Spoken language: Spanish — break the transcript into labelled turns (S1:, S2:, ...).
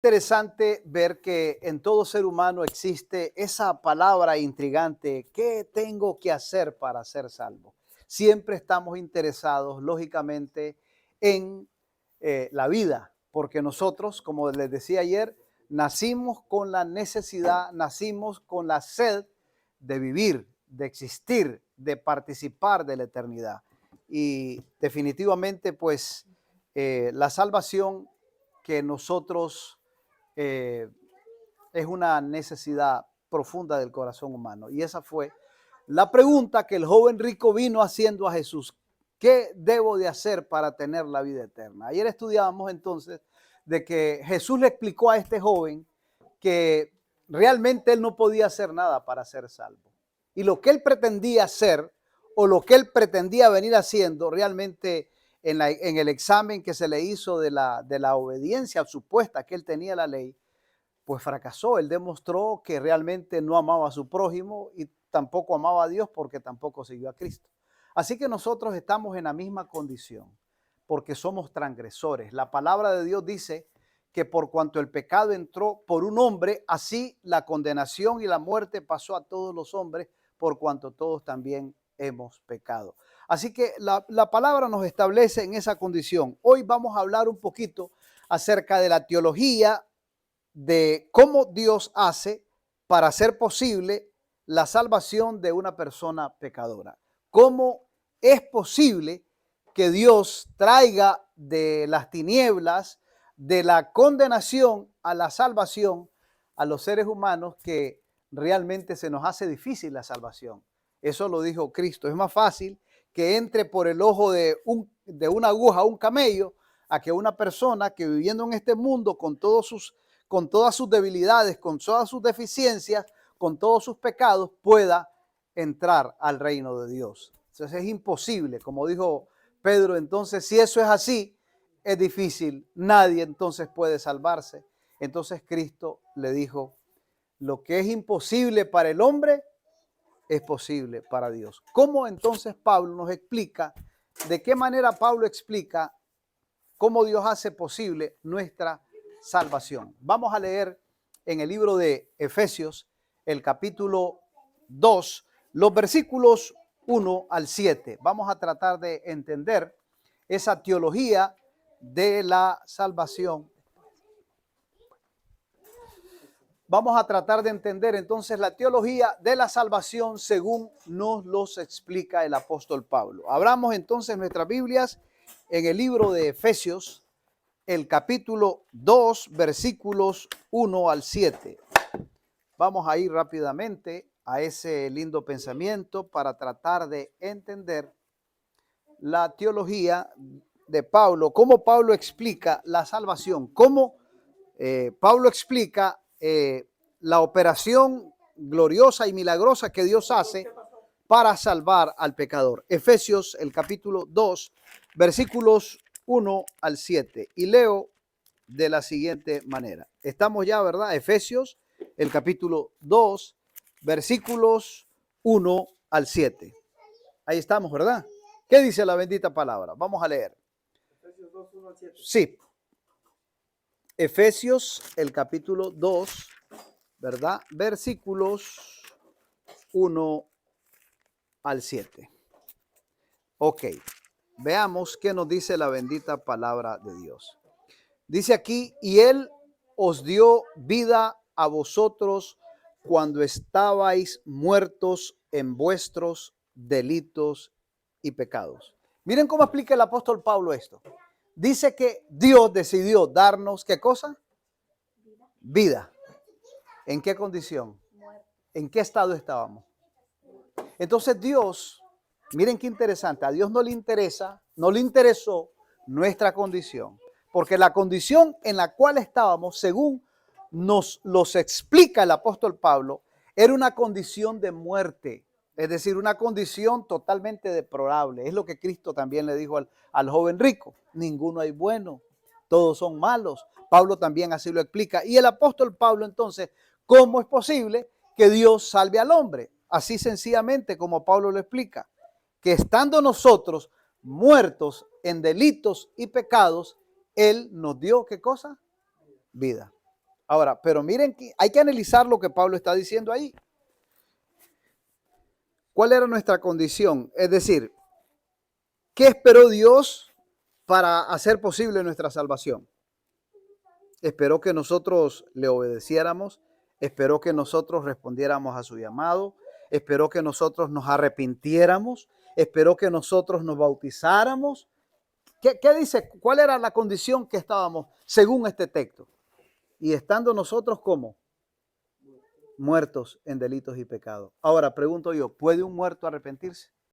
S1: Interesante ver que en todo ser humano existe esa palabra intrigante: ¿qué tengo que hacer para ser salvo? Siempre estamos interesados, lógicamente, en la vida, porque nosotros, como les decía ayer, nacimos con la necesidad, nacimos con la sed de vivir, de existir, de participar de la eternidad. Y definitivamente, pues, la salvación que nosotros eh, es una necesidad profunda del corazón humano. Y esa fue la pregunta que el joven rico vino haciendo a Jesús: ¿qué debo de hacer para tener la vida eterna? Ayer estudiábamos entonces de que Jesús le explicó a este joven que realmente él no podía hacer nada para ser salvo. Y lo que él pretendía hacer, o lo que él pretendía venir haciendo, realmente en el examen que se le hizo de la obediencia supuesta que él tenía a la ley, pues fracasó. Él demostró que realmente no amaba a su prójimo y tampoco amaba a Dios, porque tampoco siguió a Cristo. Así que nosotros estamos en la misma condición, porque somos transgresores. La palabra de Dios dice que por cuanto el pecado entró por un hombre, así la condenación y la muerte pasó a todos los hombres, por cuanto todos también hemos pecado. Así que la palabra nos establece en esa condición. Hoy vamos a hablar un poquito acerca de la teología de cómo Dios hace para hacer posible la salvación de una persona pecadora. ¿Cómo es posible que Dios traiga de las tinieblas, de la condenación a la salvación a los seres humanos, que realmente se nos hace difícil la salvación? Eso lo dijo Cristo. Es más fácil que entre por el ojo de una aguja un camello, a que una persona que, viviendo en este mundo con todas sus debilidades, con todas sus deficiencias, con todos sus pecados, pueda entrar al reino de Dios. Entonces es imposible, como dijo Pedro. Entonces, si eso es así, es difícil. Nadie entonces puede salvarse. Entonces Cristo le dijo: lo que es imposible para el hombre es posible para Dios. ¿Cómo entonces Pablo nos explica? ¿De qué manera Pablo explica cómo Dios hace posible nuestra salvación? Vamos a leer en el libro de Efesios, el capítulo 2, los versículos 1 al 7. Vamos a tratar de entender esa teología de la salvación. Vamos a tratar de entender entonces la teología de la salvación según nos los explica el apóstol Pablo. Abramos entonces nuestras Biblias en el libro de Efesios, el capítulo 2, versículos 1 al 7. Vamos a ir rápidamente a ese lindo pensamiento para tratar de entender la teología de Pablo, cómo Pablo explica la salvación, cómo Pablo explica la operación gloriosa y milagrosa que Dios hace para salvar al pecador. Efesios, el capítulo 2, versículos 1 al 7. Y leo de la siguiente manera. Estamos ya, ¿verdad? Efesios, el capítulo 2, versículos 1 al 7. Ahí estamos, ¿verdad? ¿Qué dice la bendita palabra? Vamos a leer. Efesios 2, 1 al 7. Sí. Efesios, el capítulo 2, ¿verdad? Versículos 1 al 7. Ok. Veamos qué nos dice la bendita palabra de Dios. Dice aquí: y Él os dio vida a vosotros cuando estabais muertos en vuestros delitos y pecados. Miren cómo explica el apóstol Pablo esto. Dice que Dios decidió darnos, ¿qué cosa? Vida. ¿En qué condición? ¿En qué estado estábamos? Entonces Dios, miren qué interesante, a Dios no le interesó nuestra condición, porque la condición en la cual estábamos, según nos los explica el apóstol Pablo, era una condición de muerte, es decir, una condición totalmente deplorable. Es lo que Cristo también le dijo al joven rico: ninguno hay bueno, todos son malos. Pablo también así lo explica. Y el apóstol Pablo entonces, ¿cómo es posible que Dios salve al hombre? Así sencillamente como Pablo lo explica, que estando nosotros muertos en delitos y pecados, Él nos dio, ¿qué cosa? Vida. Ahora, pero miren, que hay que analizar lo que Pablo está diciendo ahí. ¿Cuál era nuestra condición? Es decir, ¿qué esperó Dios para hacer posible nuestra salvación? Esperó que nosotros le obedeciéramos, esperó que nosotros respondiéramos a su llamado, esperó que nosotros nos arrepintiéramos, esperó que nosotros nos bautizáramos. ¿Qué dice? ¿Cuál era la condición que estábamos según este texto? Y estando nosotros como muertos en delitos y pecados. Ahora pregunto yo, ¿puede un muerto arrepentirse?